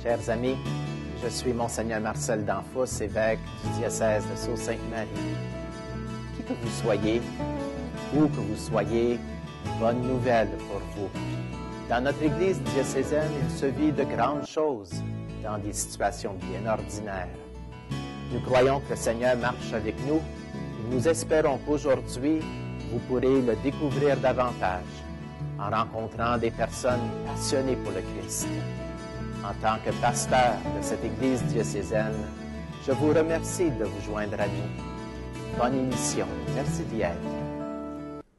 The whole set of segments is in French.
Chers amis, je suis Monseigneur Marcel Danfous, évêque du diocèse de Sault-Sainte-Marie. Qui que vous soyez, où que vous soyez, bonne nouvelle pour vous. Dans notre Église diocésaine, il se vit de grandes choses dans des situations bien ordinaires. Nous croyons que le Seigneur marche avec nous et nous espérons qu'aujourd'hui, vous pourrez le découvrir davantage en rencontrant des personnes passionnées pour le Christ. En tant que pasteur de cette Église diocésaine, je vous remercie de vous joindre à nous. Bonne émission. Merci d'y être.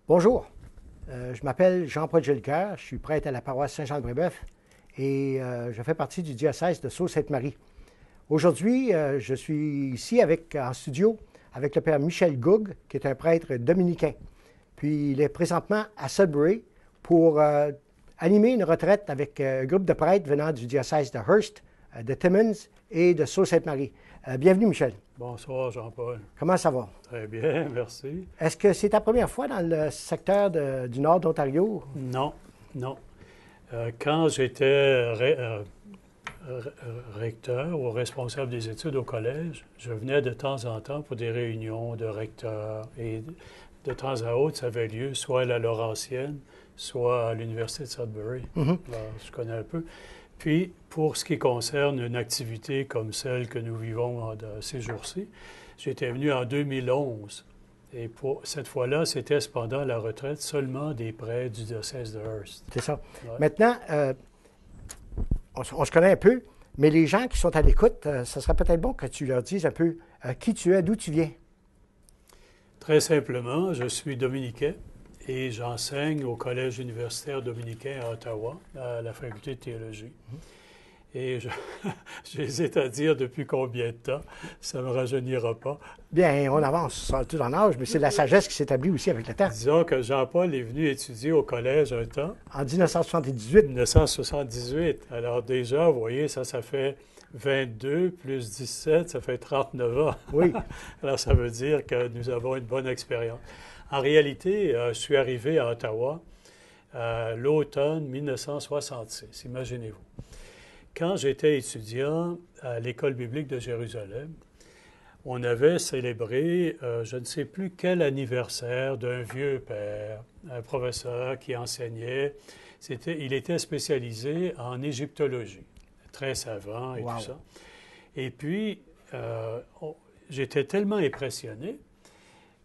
Bonjour. Je m'appelle Jean-Paul Gilcoeur. Je suis prêtre à la paroisse Saint-Jean-de-Brébeuf et je fais partie du diocèse de Sault-Sainte-Marie. Aujourd'hui, je suis ici en studio avec le père Michel Goug, qui est un prêtre dominicain. Puis il est présentement à Sudbury pour animer une retraite avec un groupe de prêtres venant du diocèse de Hearst, de Timmins et de Sault-Sainte-Marie. Bienvenue, Michel. Bonsoir, Jean-Paul. Comment ça va? Très bien, merci. Est-ce que c'est ta première fois dans le secteur du nord d'Ontario? Non. Quand j'étais recteur ou responsable des études au collège, je venais de temps en temps pour des réunions de recteurs. Et de temps à autre, ça avait lieu soit à la Laurentienne, soit à l'Université de Sudbury. Alors, je connais un peu. Puis, pour ce qui concerne une activité comme celle que nous vivons ces jours-ci, j'étais venu en 2011. Et pour cette fois-là, c'était cependant la retraite seulement des prêtres du diocèse de Hearst. C'est ça. Ouais. Maintenant, on se connaît un peu, mais les gens qui sont à l'écoute, ce serait peut-être bon que tu leur dises un peu qui tu es, d'où tu viens. Très simplement, je suis dominicain et j'enseigne au Collège universitaire dominicain à Ottawa, à la faculté de théologie. Et j'hésite à dire depuis combien de temps, ça ne me rajeunira pas. Bien, on avance tout en âge, mais c'est la sagesse qui s'établit aussi avec le temps. Disons que Jean-Paul est venu étudier au collège un temps. En 1978. 1978. Alors déjà, vous voyez, ça fait 22 plus 17, ça fait 39 ans. Oui. Alors ça veut dire que nous avons une bonne expérience. En réalité, je suis arrivé à Ottawa l'automne 1966, imaginez-vous. Quand j'étais étudiant à l'École biblique de Jérusalem, on avait célébré je ne sais plus quel anniversaire d'un vieux père, un professeur qui enseignait. Il était spécialisé en égyptologie, très savant et Wow. tout ça. Et puis, j'étais tellement impressionné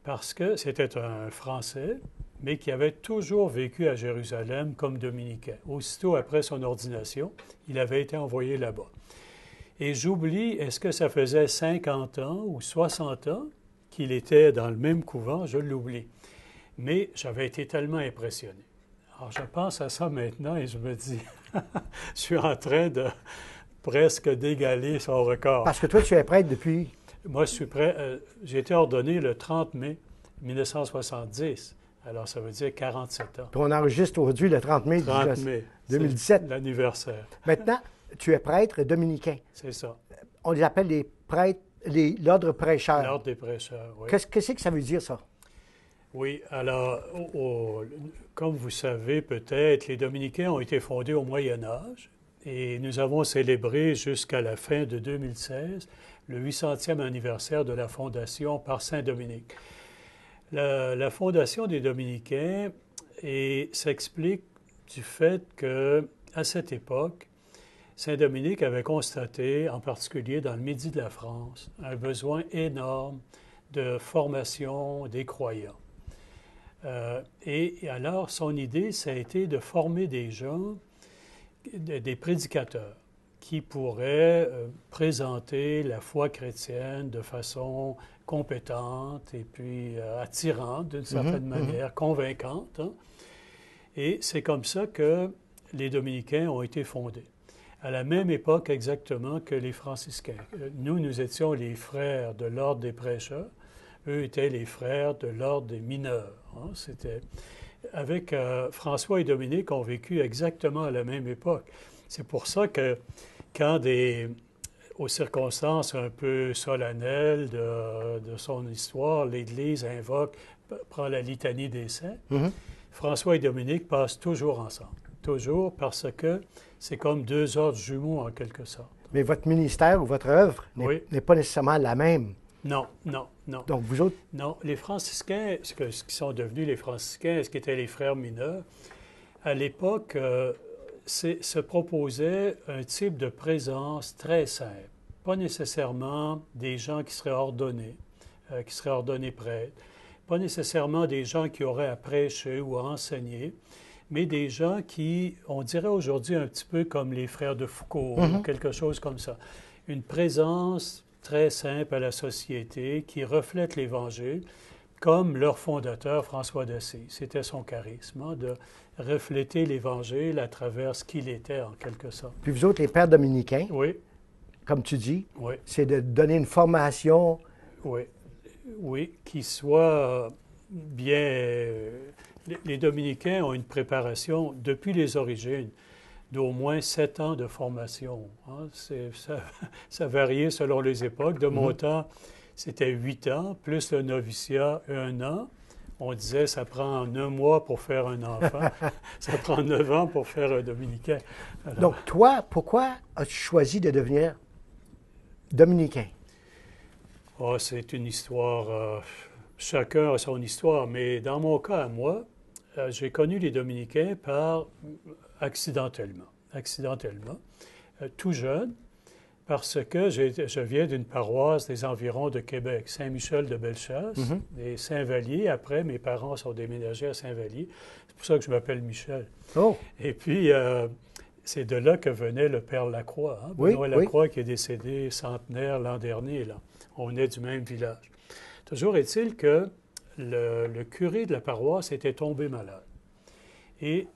parce que c'était un Français, mais qui avait toujours vécu à Jérusalem comme dominicain. Aussitôt après son ordination, il avait été envoyé là-bas. Et j'oublie, est-ce que ça faisait 50 ans ou 60 ans qu'il était dans le même couvent? Je l'oublie. Mais j'avais été tellement impressionné. Alors, je pense à ça maintenant et je me dis, je suis en train de presque d'égaler son record. Parce que toi, tu es prêtre depuis... Moi, je suis prêt. J'ai été ordonné le 30 mai 1970. Alors, ça veut dire 47 ans. Puis on enregistre aujourd'hui le 30 mai, 30 mai 2017. L'anniversaire. Maintenant, tu es prêtre dominicain. C'est ça. On les appelle les prêtres, l'ordre prêcheur. L'ordre des prêcheurs, oui. Qu'est-ce que ça veut dire, ça? Oui, alors, comme vous savez peut-être, les dominicains ont été fondés au Moyen Âge et nous avons célébré jusqu'à la fin de 2016 le 800e anniversaire de la fondation par Saint Dominique. La fondation des Dominicains s'explique du fait qu'à cette époque, Saint Dominique avait constaté, en particulier dans le midi de la France, un besoin énorme de formation des croyants. Et alors, son idée, ça a été de former des gens, des prédicateurs, qui pourraient présenter la foi chrétienne de façon compétente et puis attirante d'une certaine manière, convaincante. Hein? Et c'est comme ça que les Dominicains ont été fondés. À la même époque exactement que les franciscains. Nous étions les frères de l'ordre des prêcheurs. Eux étaient les frères de l'ordre des mineurs. Hein? Avec François et Dominique ont vécu exactement à la même époque. C'est pour ça que quand aux circonstances un peu solennelles de son histoire, l'Église prend la litanie des saints, François et Dominique passent toujours ensemble. toujours, parce que c'est comme deux ordres jumeaux en quelque sorte. Mais votre ministère ou votre œuvre Oui. n'est pas nécessairement la même. Non, non, non. Donc, vous autres, Non, les franciscains, ce qui sont devenus les franciscains, ce qui étaient les frères mineurs, à l'époque, se proposait un type de présence très simple. Pas nécessairement des gens qui seraient ordonnés prêtres, pas nécessairement des gens qui auraient à prêcher ou à enseigner, mais des gens qui, on dirait aujourd'hui un petit peu comme les frères de Foucault, ou quelque chose comme ça. Une présence très simple à la société qui reflète l'Évangile, comme leur fondateur François d'Assise. C'était son charisme, hein, de refléter l'Évangile à travers ce qu'il était en quelque sorte. puis vous autres, les pères dominicains, Oui, comme tu dis, oui, c'est de donner une formation. oui, oui, qui soit bien... les dominicains ont une préparation depuis les origines d'au moins 7 ans de formation. Hein. Ça variait selon les époques. De mon temps, c'était 8 ans, plus le noviciat, 1 an. On disait ça prend 1 mois pour faire un enfant, ça prend 9 ans pour faire un dominicain. Alors, Donc, toi, pourquoi as-tu choisi de devenir dominicain? c'est une histoire, chacun a son histoire, mais dans mon cas à moi, j'ai connu les dominicains accidentellement, tout jeune, parce que je viens d'une paroisse des environs de Québec, Saint-Michel-de-Bellechasse, et Saint-Vallier. Après, mes parents sont déménagés à Saint-Vallier. C'est pour ça que je m'appelle Michel. Oh, Et puis, c'est de là que venait le père Lacroix, hein? Oui, Benoît oui. Lacroix, qui est décédé centenaire l'an dernier. Là. On est du même village. Toujours est-il que le curé de la paroisse était tombé malade. Et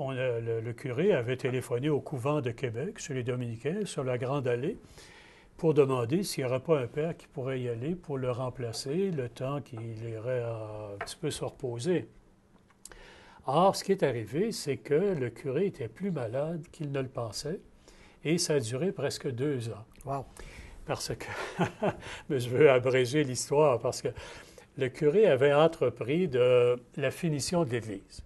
le curé avait téléphoné au couvent de Québec, chez les Dominicains, sur la Grande Allée, pour demander s'il n'y aurait pas un père qui pourrait y aller pour le remplacer le temps qu'il irait un petit peu se reposer. Or, ce qui est arrivé, c'est que le curé était plus malade qu'il ne le pensait, et ça a duré presque 2 ans. wow. Parce que, mais je veux abréger l'histoire, parce que le curé avait entrepris de la finition de l'Église.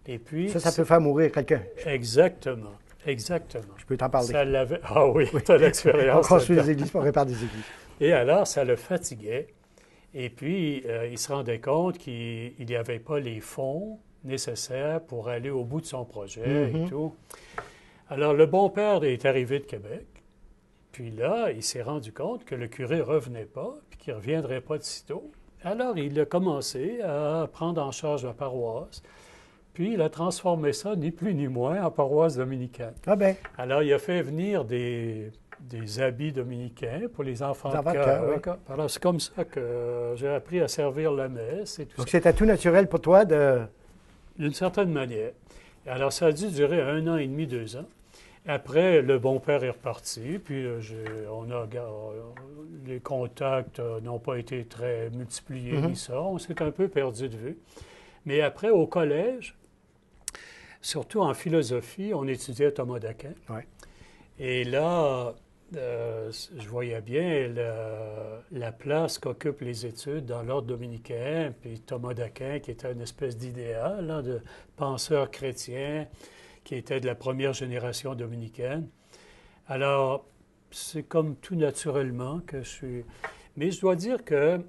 Et puis... Ça peut faire mourir quelqu'un. Exactement, exactement. Je peux t'en parler. Ça l'avait... Ah oui, tu as l'expérience. On construit des églises, on répare des églises. Et alors, ça le fatiguait. Et puis, il se rendait compte qu'il n'y avait pas les fonds nécessaires pour aller au bout de son projet et tout. Alors, le bon père est arrivé de Québec. Puis là, il s'est rendu compte que le curé ne revenait pas, puis qu'il ne reviendrait pas de sitôt. Alors, il a commencé à prendre en charge la paroisse. Puis, il a transformé ça, ni plus ni moins, en paroisse dominicaine. Ah ben, Alors, il a fait venir des habits dominicains pour les enfants de enfants de cœur. cœur, Alors, c'est comme ça que j'ai appris à servir la messe et tout donc ça, c'était tout naturel pour toi de... d'une certaine manière. Alors, ça a dû durer 1 an et demi, 2 ans. Après, le bon père est reparti, puis les contacts n'ont pas été très multipliés, ni ça. On s'est un peu perdu de vue. Mais après, au collège, surtout en philosophie, on étudiait Thomas d'Aquin. Ouais. Et là, je voyais bien la place qu'occupent les études dans l'ordre dominicain, puis Thomas d'Aquin, qui était une espèce d'idéal, hein, de penseur chrétien, qui était de la première génération dominicaine. Alors, c'est comme tout naturellement que je suis... Mais je dois dire que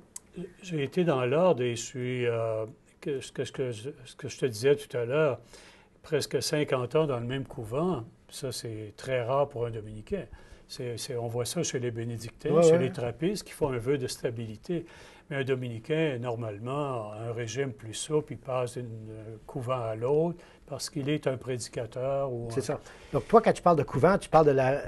j'ai été dans l'ordre et je suis... ce que je te disais tout à l'heure, presque 50 ans dans le même couvent, ça c'est très rare pour un dominicain. On voit ça chez les bénédictins, chez les trappistes qui font un vœu de stabilité. Mais un dominicain, normalement, a un régime plus souple, il passe d'un couvent à l'autre parce qu'il est un prédicateur. C'est ça. Donc toi, quand tu parles de couvent, tu parles de la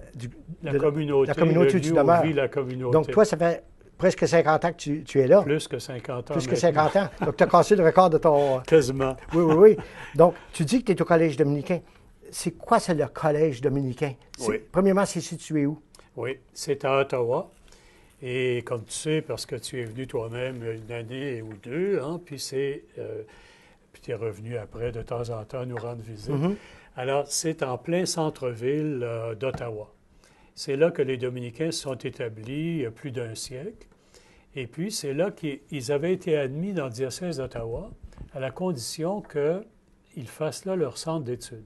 communauté, où tu demeures. la communauté. Donc toi, ça fait presque 50 ans que tu es là. Plus que 50 ans. Plus que 50 ans. Donc tu as cassé le record de ton... Quasiment. Oui. Donc, tu dis que tu es au Collège dominicain. C'est quoi, c'est le Collège dominicain? Oui. Premièrement, c'est situé où? Oui, c'est à Ottawa. Et comme tu sais, parce que tu es venu toi-même 1 année ou 2, hein, puis puis tu es revenu après de temps en temps nous rendre visite. Alors, c'est en plein centre-ville d'Ottawa. C'est là que les Dominicains se sont établis il y a plus d'1 siècle. Et puis, c'est là qu'ils avaient été admis dans le diocèse d'Ottawa à la condition ils fassent là leur centre d'études.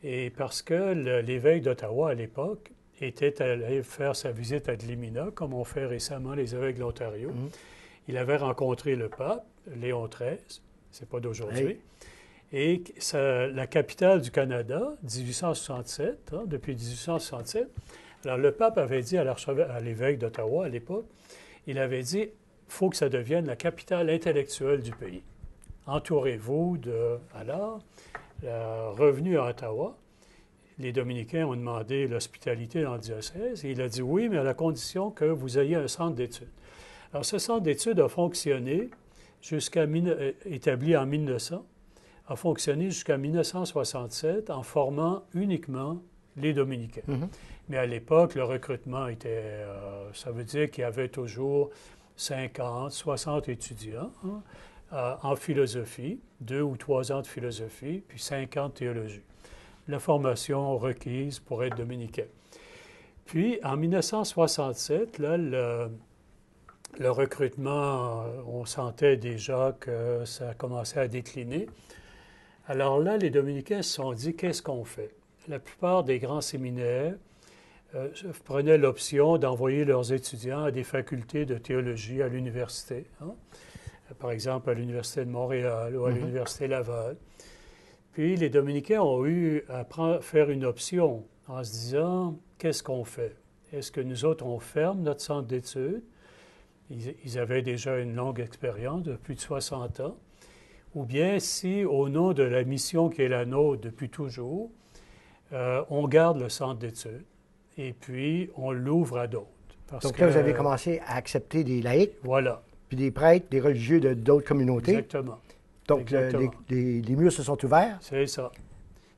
Et parce que l'évêque d'Ottawa, à l'époque, était allé faire sa visite à Glimina, comme ont fait récemment les évêques de l'Ontario. Il avait rencontré le pape, Léon XIII, c'est pas d'aujourd'hui, et la capitale du Canada, 1867, depuis 1867. Alors, le pape avait dit à l'évêque d'Ottawa, à l'époque, il avait dit, il faut que ça devienne la capitale intellectuelle du pays. Entourez-vous de... Alors, revenu à Ottawa, les Dominicains ont demandé l'hospitalité dans le diocèse, et il a dit oui, mais à la condition que vous ayez un centre d'études. Alors, ce centre d'études a fonctionné établi en 1900, a fonctionné jusqu'à 1967 en formant uniquement les Dominicains. Mais à l'époque, le recrutement était... ça veut dire qu'il y avait toujours 50, 60 étudiants en philosophie, 2 ou 3 ans de philosophie, puis 5 ans de théologie. La formation requise pour être dominicain. Puis, en 1967, là, le recrutement, on sentait déjà que ça commençait à décliner. Alors là, les Dominicains se sont dit, qu'est-ce qu'on fait? La plupart des grands séminaires prenaient l'option d'envoyer leurs étudiants à des facultés de théologie à l'université. Par exemple, à l'Université de Montréal ou à l'Université Laval. Puis les Dominicains ont eu à faire une option en se disant, qu'est-ce qu'on fait? Est-ce que nous autres, on ferme notre centre d'études? Ils avaient déjà une longue expérience de plus de 60 ans. Ou bien si, au nom de la mission qui est la nôtre depuis toujours, on garde le centre d'études et puis on l'ouvre à d'autres. Donc là, vous avez commencé à accepter des laïcs, voilà, puis des prêtres, des religieux d'autres communautés. Exactement. Donc les murs se sont ouverts. C'est ça.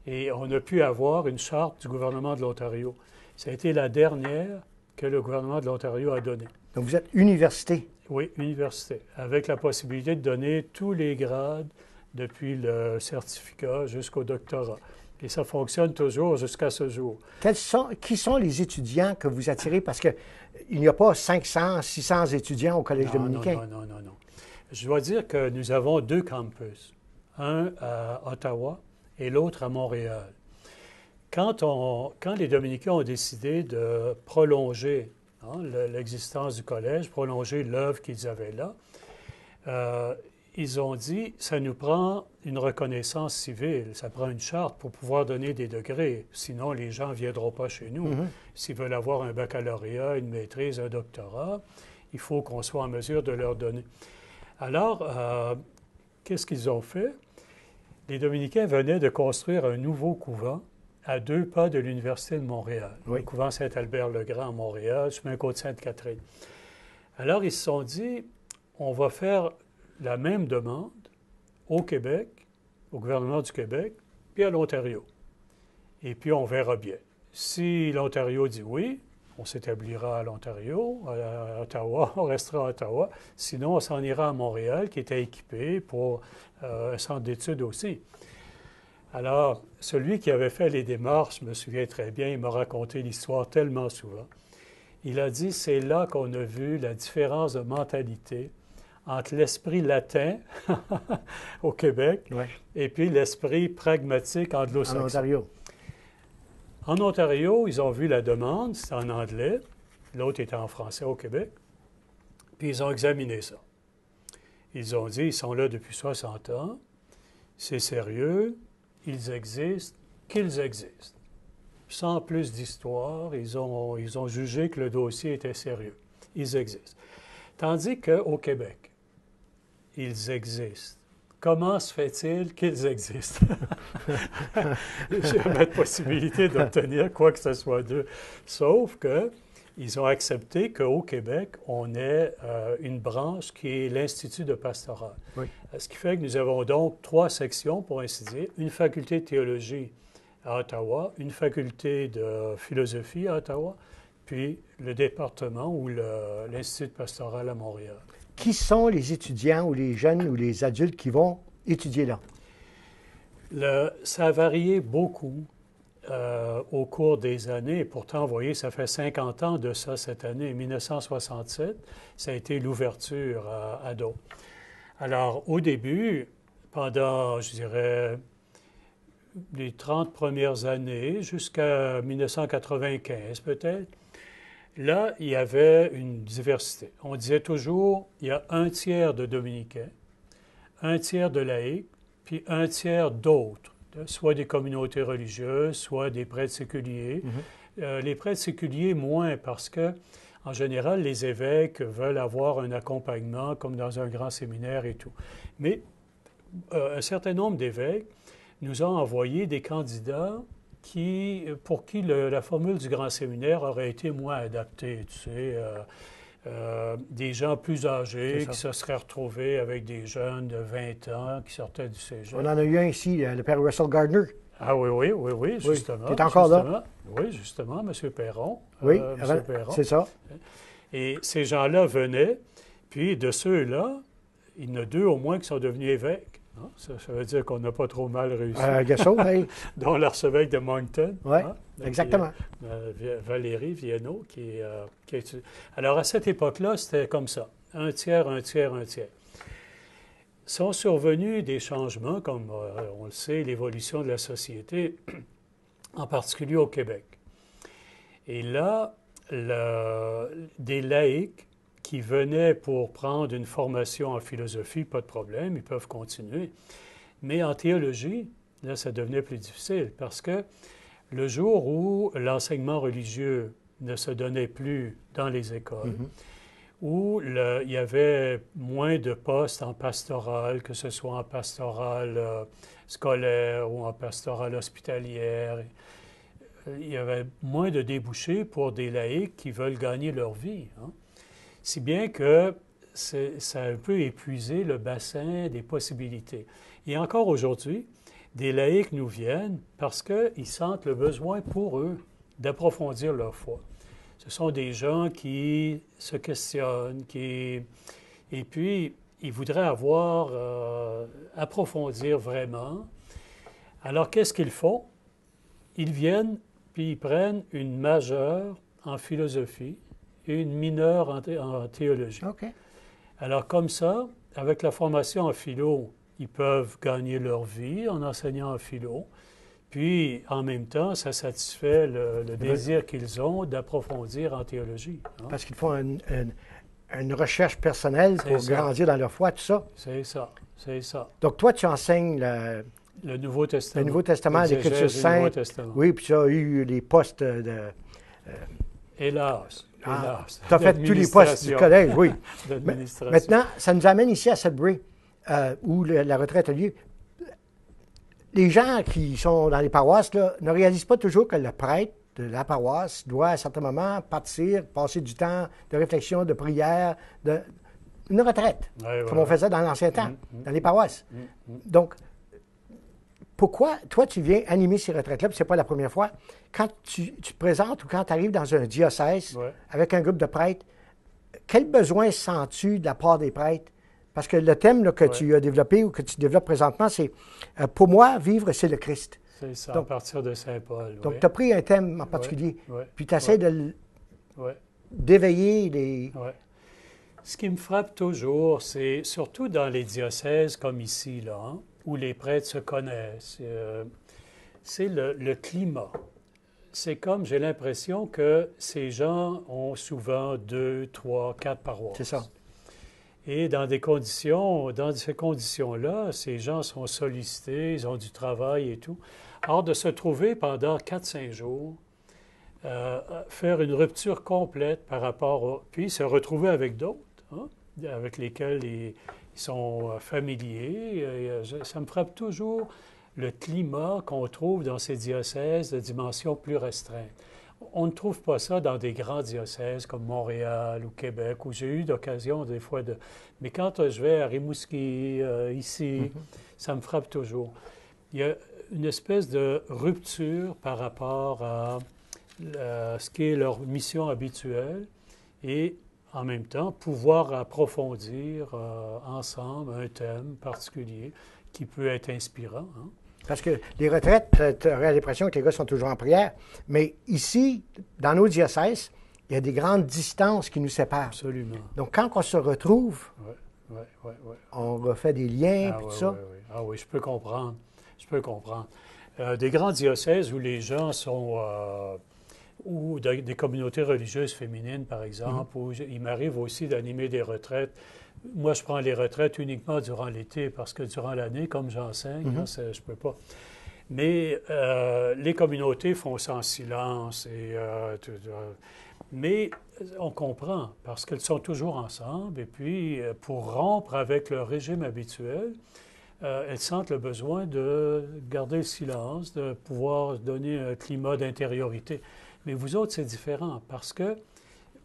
Et on a pu avoir une charte du gouvernement de l'Ontario. Ça a été la dernière que le gouvernement de l'Ontario a donnée. Donc vous êtes université. Oui, université, avec la possibilité de donner tous les grades depuis le certificat jusqu'au doctorat. Et ça fonctionne toujours jusqu'à ce jour. Qui sont les étudiants que vous attirez? Parce qu'il n'y a pas 500, 600 étudiants au Collège dominicain. Non. Je dois dire que nous avons 2 campus, un à Ottawa et l'autre à Montréal. Quand les Dominicains ont décidé de prolonger l'existence du collège, prolonger l'œuvre qu'ils avaient là, ils ont dit, ça nous prend une reconnaissance civile, ça prend une charte pour pouvoir donner des degrés, sinon les gens ne viendront pas chez nous. S'ils veulent avoir un baccalauréat, une maîtrise, un doctorat, il faut qu'on soit en mesure de leur donner. Alors, qu'est-ce qu'ils ont fait? Les Dominicains venaient de construire un nouveau couvent à 2 pas de l'Université de Montréal, le couvent Saint-Albert-le-Grand à Montréal, chemin Côte-Sainte-Catherine. Alors, ils se sont dit, on va faire la même demande au Québec, au gouvernement du Québec, puis à l'Ontario. Et puis, on verra bien. Si l'Ontario dit oui, on s'établira à l'Ontario, à Ottawa, on restera à Ottawa. Sinon, on s'en ira à Montréal, qui était équipé pour un centre d'études aussi. Alors, celui qui avait fait les démarches, je me souviens très bien, il m'a raconté l'histoire tellement souvent. Il a dit, c'est là qu'on a vu la différence de mentalité entre l'esprit latin au Québec et puis l'esprit pragmatique anglo-saxon. En Ontario. En Ontario, ils ont vu la demande, c'était en anglais, l'autre était en français au Québec, puis ils ont examiné ça. Ils ont dit, ils sont là depuis 60 ans, c'est sérieux, ils existent, qu'ils existent. Sans plus d'histoire, ils ont jugé que le dossier était sérieux. Ils existent. Tandis qu'au Québec, ils existent. Comment se fait-il qu'ils existent? J'ai pas de possibilité d'obtenir quoi que ce soit d'eux. Sauf qu'ils ont accepté qu'au Québec, on ait une branche qui est l'Institut de pastoral. Ce qui fait que nous avons donc 3 sections, pour ainsi dire. Une faculté de théologie à Ottawa, une faculté de philosophie à Ottawa, puis le département ou l'Institut de pastoral à Montréal. Qui sont les étudiants ou les jeunes ou les adultes qui vont étudier là? Ça a varié beaucoup au cours des années. Pourtant, vous voyez, ça fait 50 ans de ça cette année. 1967, ça a été l'ouverture à d'autres. Alors, au début, pendant, je dirais, les 30 premières années, jusqu'à 1995 peut-être, là, il y avait une diversité. On disait toujours, il y a un tiers de dominicains, un tiers de laïcs, puis un tiers d'autres, soit des communautés religieuses, soit des prêtres séculiers. Les prêtres séculiers, moins, parce que, en général, les évêques veulent avoir un accompagnement, comme dans un grand séminaire et tout. Mais un certain nombre d'évêques nous ont envoyé des candidats pour qui la formule du grand séminaire aurait été moins adaptée. Tu sais, des gens plus âgés qui se seraient retrouvés avec des jeunes de 20 ans qui sortaient du cégep. On en a eu un ici, le père Russell Gardner. Ah oui, justement. Tu es encore là? Oui, justement, M. Perron. Oui, Perron. c'est ça. Et ces gens-là venaient, puis de ceux-là, il y en a 2 au moins qui sont devenus évêques. Hein? Ça veut dire qu'on n'a pas trop mal réussi. Hey. Dont l'archevêque de Moncton. Oui, hein? exactement. Valérie Viennot, qui est... Alors, à cette époque-là, c'était comme ça. Un tiers, un tiers, un tiers. Sont survenus des changements, comme on le sait, l'évolution de la société, en particulier au Québec. Et là, des laïcs qui venaient pour prendre une formation en philosophie, pas de problème, ils peuvent continuer. Mais en théologie, là, ça devenait plus difficile parce que le jour où l'enseignement religieux ne se donnait plus dans les écoles, où il y avait moins de postes en pastoral, que ce soit en pastoral scolaire ou en pastoral hospitalière, il y avait moins de débouchés pour des laïcs qui veulent gagner leur vie. Hein? Si bien que ça a un peu épuisé le bassin des possibilités. Et encore aujourd'hui, des laïcs nous viennent parce qu'ils sentent le besoin pour eux d'approfondir leur foi. Ce sont des gens qui se questionnent, et puis ils voudraient approfondir vraiment. Alors, qu'est-ce qu'ils font? Ils viennent, puis ils prennent une majeure en philosophie et une mineure en théologie. OK. Alors, comme ça, avec la formation en philo, ils peuvent gagner leur vie en enseignant en philo. Puis, en même temps, ça satisfait le désir qu'ils ont d'approfondir en théologie. Hein? Parce qu'ils font une recherche personnelle pour grandir dans leur foi, tout ça. C'est ça. Donc, toi, tu enseignes le Nouveau Testament. Le Nouveau Testament, l'Écriture sainte. Oui, puis tu as eu les postes de... Hélas. Tu as fait tous les postes du collège, oui. Maintenant, ça nous amène ici à Sudbury, où la retraite a lieu. Les gens qui sont dans les paroisses là, ne réalisent pas toujours que le prêtre de la paroisse doit à certains moments partir, passer du temps de réflexion, de prière, une retraite, comme on faisait dans l'ancien temps, dans les paroisses. Donc, pourquoi, toi, tu viens animer ces retraites-là, puis ce n'est pas la première fois, quand tu te présentes ou quand tu arrives dans un diocèse avec un groupe de prêtres, quel besoin sens-tu de la part des prêtres? Parce que le thème là, que tu as développé ou que tu développes présentement, c'est « Pour moi, vivre, c'est le Christ ». C'est ça, donc, à partir de Saint Paul. Donc, tu as pris un thème en particulier, puis tu essaies d'éveiller les... Ce qui me frappe toujours, c'est surtout dans les diocèses comme ici, là, hein, où les prêtres se connaissent, c'est le climat. C'est comme, j'ai l'impression que ces gens ont souvent 2, 3, 4 paroisses. C'est ça. Et dans ces conditions-là, ces gens sont sollicités, ils ont du travail et tout. Or, de se trouver pendant 4-5 jours, faire une rupture complète par rapport puis se retrouver avec d'autres, hein, avec lesquels ils sont familiers. Ça me frappe toujours le climat qu'on trouve dans ces diocèses de dimension plus restreinte. On ne trouve pas ça dans des grands diocèses comme Montréal ou Québec, où j'ai eu l'occasion des fois de... Mais quand je vais à Rimouski, ici, ça me frappe toujours. Il y a une espèce de rupture par rapport à ce qui est leur mission habituelle et, en même temps, pouvoir approfondir ensemble un thème particulier qui peut être inspirant. Hein? Parce que les retraites, tu aurais l'impression que les gars sont toujours en prière, mais ici, dans nos diocèses, il y a des grandes distances qui nous séparent. Absolument. Donc, quand on se retrouve, On refait des liens, puis tout ça. Ah oui, je peux comprendre. Je peux comprendre. Des grands diocèses où les gens sont... ou des communautés religieuses féminines, par exemple, où il m'arrive aussi d'animer des retraites. Moi, je prends les retraites uniquement durant l'été, parce que durant l'année, comme j'enseigne, là, je ne peux pas. Mais les communautés font ça en silence. Mais on comprend, parce qu'elles sont toujours ensemble. Et puis, pour rompre avec leur régime habituel, elles sentent le besoin de garder le silence, de pouvoir donner un climat d'intériorité. Mais vous autres, c'est différent, parce que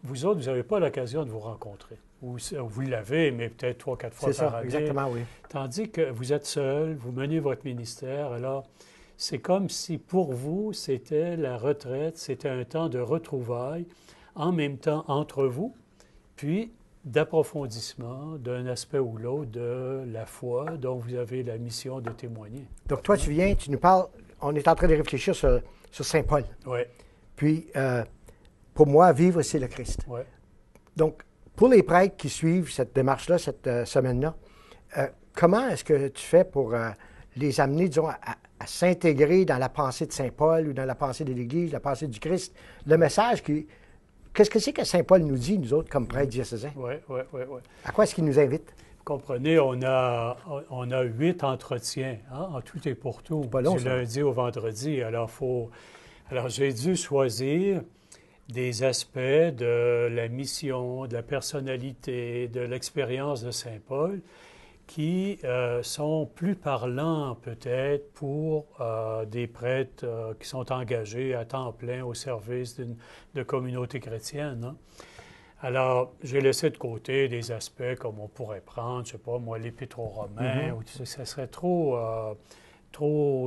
vous autres, vous n'avez pas l'occasion de vous rencontrer. Vous l'avez, mais peut-être 3-4 fois par année. Exactement, oui. Tandis que vous êtes seul, vous menez votre ministère, alors c'est comme si pour vous, c'était la retraite, c'était un temps de retrouvailles, en même temps entre vous, puis d'approfondissement d'un aspect ou l'autre de la foi dont vous avez la mission de témoigner. Donc toi, tu viens, tu nous parles, on est en train de réfléchir sur Saint Paul. Oui. Puis, pour moi, vivre, c'est le Christ. Oui. Donc, pour les prêtres qui suivent cette démarche-là, cette semaine-là, comment est-ce que tu fais pour les amener, disons, à s'intégrer dans la pensée de Saint Paul ou dans la pensée de l'Église, la pensée du Christ, le message qui... Qu'est-ce que c'est que Saint Paul nous dit, nous autres, comme prêtres diocésains? Oui. À quoi est-ce qu'il nous invite? Vous comprenez, on a 8 entretiens, en tout et pour tout, pas long, du lundi au vendredi. Alors, j'ai dû choisir des aspects de la mission, de la personnalité, de l'expérience de Saint Paul qui sont plus parlants peut-être pour des prêtres qui sont engagés à temps plein au service de communauté chrétienne. Hein. Alors, j'ai laissé de côté des aspects comme on pourrait prendre, je ne sais pas, moi, l'Épître aux Romains, ou ça serait trop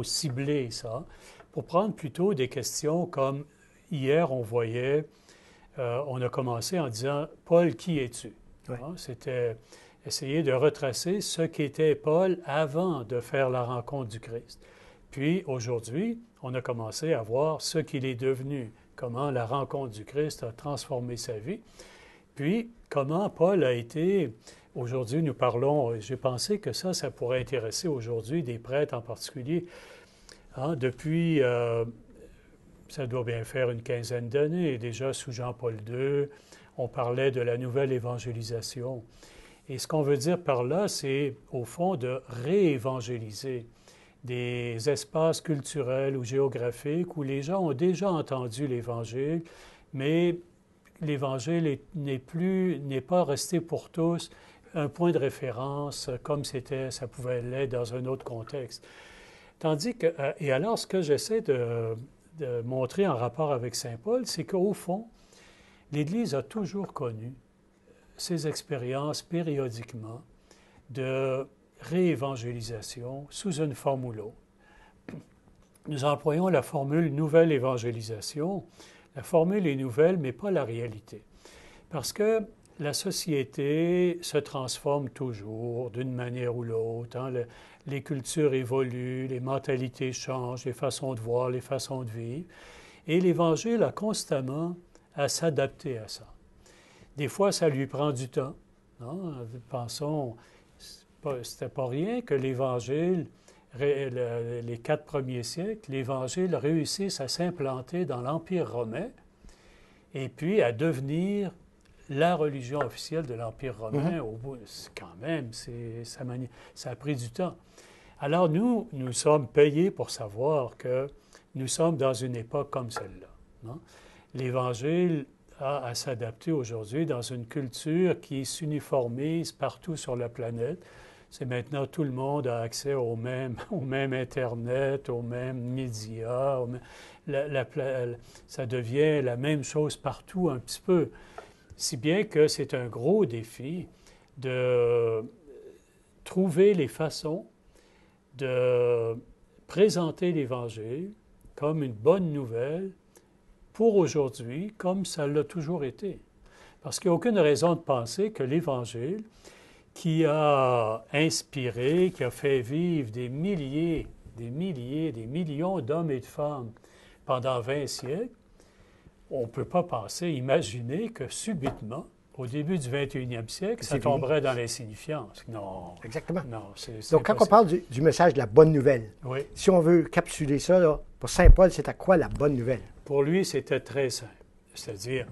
ciblé, ça, pour prendre plutôt des questions comme hier, on voyait, on a commencé en disant « Paul, qui es-tu? Oui. » C'était essayer de retracer ce qu'était Paul avant de faire la rencontre du Christ. Puis, aujourd'hui, on a commencé à voir ce qu'il est devenu, comment la rencontre du Christ a transformé sa vie. Puis, comment Paul a été... Aujourd'hui, nous parlons... J'ai pensé que ça pourrait intéresser aujourd'hui des prêtres en particulier. Hein, depuis, ça doit bien faire une quinzaine d'années, déjà sous Jean-Paul II, on parlait de la nouvelle évangélisation. Et ce qu'on veut dire par là, c'est au fond de réévangéliser des espaces culturels ou géographiques où les gens ont déjà entendu l'Évangile, mais l'Évangile n'est pas resté pour tous un point de référence comme ça pouvait l'être dans un autre contexte. Tandis que, et alors, ce que j'essaie de montrer en rapport avec Saint Paul, c'est qu'au fond, l'Église a toujours connu ces expériences périodiquement de réévangélisation sous une forme ou l'autre. Nous employons la formule « nouvelle évangélisation ». La formule est nouvelle, mais pas la réalité. Parce que la société se transforme toujours d'une manière ou l'autre. Hein. Les cultures évoluent, les mentalités changent, les façons de voir, les façons de vivre. Et l'Évangile a constamment à s'adapter à ça. Des fois, ça lui prend du temps. Non? Pensons, c'était pas rien que l'Évangile, les 4 premiers siècles, l'Évangile réussisse à s'implanter dans l'Empire romain et puis à devenir la religion officielle de l'Empire romain. Au bout, quand même, ça a pris du temps. Alors nous sommes payés pour savoir que nous sommes dans une époque comme celle-là. Non? L'Évangile a à s'adapter aujourd'hui dans une culture qui s'uniformise partout sur la planète. C'est maintenant tout le monde a accès au même Internet, aux mêmes médias. Ça devient la même chose partout un petit peu. Si bien que c'est un gros défi de trouver les façons de présenter l'Évangile comme une bonne nouvelle pour aujourd'hui, comme ça l'a toujours été. Parce qu'il n'y a aucune raison de penser que l'Évangile, qui a inspiré, qui a fait vivre des millions d'hommes et de femmes pendant 20 siècles, on ne peut pas imaginer que subitement, Au début du 21e siècle, ça C'est tomberait dans l'insignifiance. Non. Exactement. Non, c'est Donc, quand on impossible. parle du message de la bonne nouvelle, Oui. si on veut capsuler ça, là, pour Saint Paul, c'est à quoi la bonne nouvelle? Pour lui, c'était très simple. C'est-à-dire,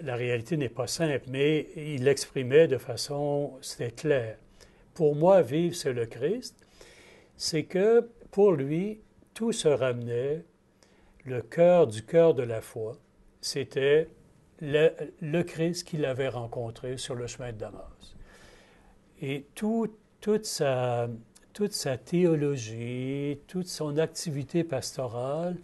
la réalité n'est pas simple, mais il l'exprimait de façon, c'était clair. Pour moi, vivre, c'est le Christ. C'est que, pour lui, tout se ramenait, le cœur du cœur de la foi, c'était le Christ qu'il avait rencontré sur le chemin de Damas. Et toute sa théologie, toute son activité pastorale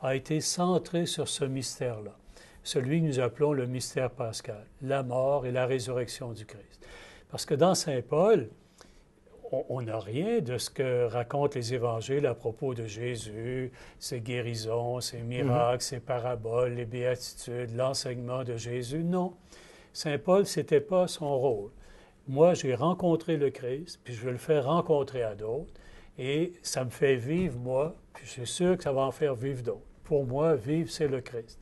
a été centrée sur ce mystère-là, celui que nous appelons le mystère pascal, la mort et la résurrection du Christ. Parce que dans Saint Paul, on n'a rien de ce que racontent les évangiles à propos de Jésus, ses guérisons, ses miracles, ses paraboles, les béatitudes, l'enseignement de Jésus. Non, Saint Paul, ce n'était pas son rôle. Moi, j'ai rencontré le Christ, puis je veux le faire rencontrer à d'autres, et ça me fait vivre, moi, puis je suis sûr que ça va en faire vivre d'autres. Pour moi, vivre, c'est le Christ.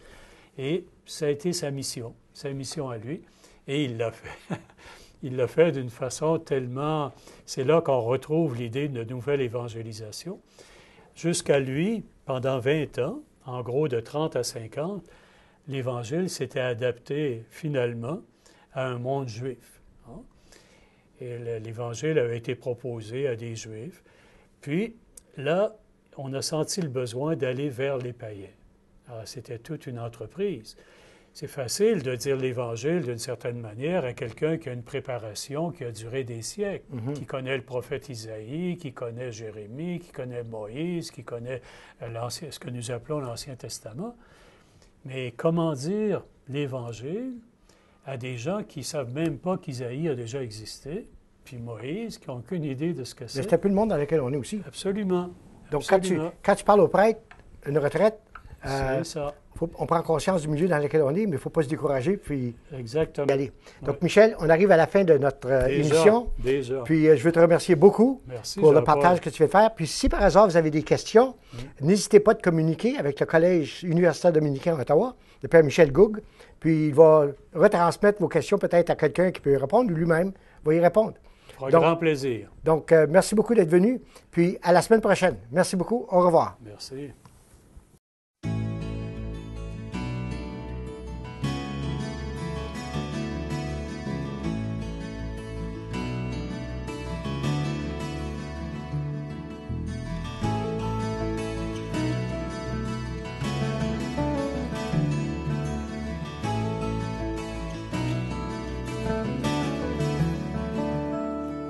Et ça a été sa mission à lui, et il l'a fait. Il l'a fait d'une façon tellement... C'est là qu'on retrouve l'idée de nouvelle évangélisation. Jusqu'à lui, pendant 20 ans, en gros de 30 à 50, l'Évangile s'était adapté finalement à un monde juif. Hein? Et l'Évangile avait été proposé à des Juifs. Puis là, on a senti le besoin d'aller vers les païens. Alors, c'était toute une entreprise. C'est facile de dire l'Évangile d'une certaine manière à quelqu'un qui a une préparation qui a duré des siècles, qui connaît le prophète Isaïe, qui connaît Jérémie, qui connaît Moïse, qui connaît ce que nous appelons l'Ancien Testament. Mais comment dire l'Évangile à des gens qui ne savent même pas qu'Isaïe a déjà existé, puis Moïse, qui n'ont aucune idée de ce que c'est? C'est un peu le monde dans lequel on est aussi. Absolument. Donc, Absolument. quand tu parles au prêtre, une retraite, c'est ça. on prend conscience du milieu dans lequel on est, mais il ne faut pas se décourager, puis Exactement. y aller. Donc, Ouais. Michel, on arrive à la fin de notre émission. Déjà. Puis, je veux te remercier beaucoup Merci, pour le Jean-Paul. partage que tu viens de faire. Puis, si par hasard, vous avez des questions, n'hésitez pas de communiquer avec le Collège universitaire dominicain à Ottawa, le Père Michel Goug. Puis, il va retransmettre vos questions peut-être à quelqu'un qui peut y répondre, ou lui-même va y répondre. Pour Donc- grand plaisir. Donc, merci beaucoup d'être venu. Puis, à la semaine prochaine. Merci beaucoup. Au revoir. Merci.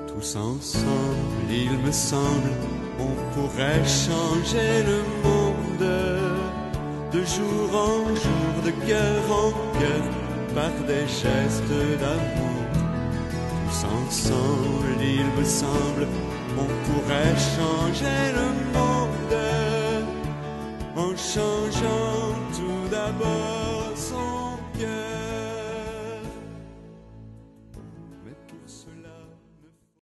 Tous ensemble, il me semble, on pourrait changer le monde de jour en jour, de cœur en cœur, par des gestes d'amour. Tous ensemble, il me semble, on pourrait changer le monde en changeant